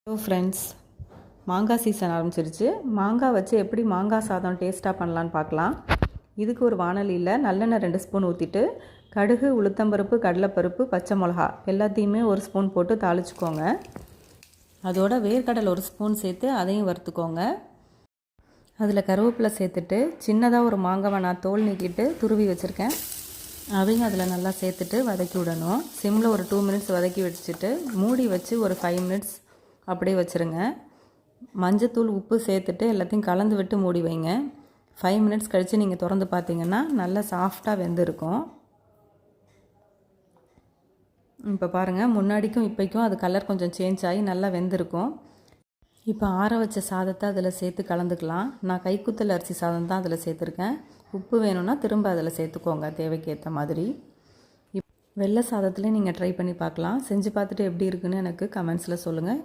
Hello friends, மாங்காய் season ஆரம்பிச்சிருச்சு. மாங்காய் வச்சு எப்படி மாங்காய் சாதம் டேஸ்ட்டாக பண்ணலான்னு பார்க்கலாம். இதுக்கு ஒரு வாணலியில் நல்லெண்ணெய் 2 ஸ்பூன் ஊற்றிட்டு கடுகு, உளுத்தம்பருப்பு, கடலைப்பருப்பு, பச்சை மிளகா எல்லாத்தையுமே 1 ஸ்பூன் போட்டு தாளிச்சுக்கோங்க. அதோட வேர்க்கடலை 1 ஸ்பூன் சேர்த்து அதையும் வறுத்துக்கோங்க. அதில் கருவேப்பிலை சேர்த்துட்டு சின்னதாக ஒரு மாங்காவை நான் தோல் நீக்கிட்டு துருவி வச்சுருக்கேன். அதையும் அதில் நல்லா சேர்த்துட்டு வதக்கி விடணும். சிம்மில் ஒரு 2 மினிட்ஸ் வதக்கி வச்சுட்டு மூடி வச்சு ஒரு 5 மினிட்ஸ் அப்படியே வச்சுருங்க. மஞ்சத்தூள், உப்பு சேர்த்துட்டு எல்லாத்தையும் கலந்து விட்டு மூடி வைங்க. 5 மினிட்ஸ் கழித்து நீங்கள் திறந்து பார்த்தீங்கன்னா நல்லா சாஃப்டாக வெந்திருக்கும். இப்போ பாருங்கள், முன்னாடிக்கும் இப்போக்கும் அது கலர் கொஞ்சம் சேஞ்ச் ஆகி நல்லா வெந்திருக்கும். இப்போ ஆற வச்ச சாதத்தை அதில் சேர்த்து கலந்துக்கலாம். நான் கைக்குத்தல் அரிசி சாதம் தான் அதில் சேர்த்துருக்கேன். உப்பு வேணும்னா திரும்ப அதில் சேர்த்துக்கோங்க தேவைக்கு ஏற்ற மாதிரி. வெள்ளை சாதத்துலேயும் நீங்கள் ட்ரை பண்ணி பார்க்கலாம். செஞ்சு பார்த்துட்டு எப்படி இருக்குன்னு எனக்கு கமெண்ட்ஸில் சொல்லுங்கள்.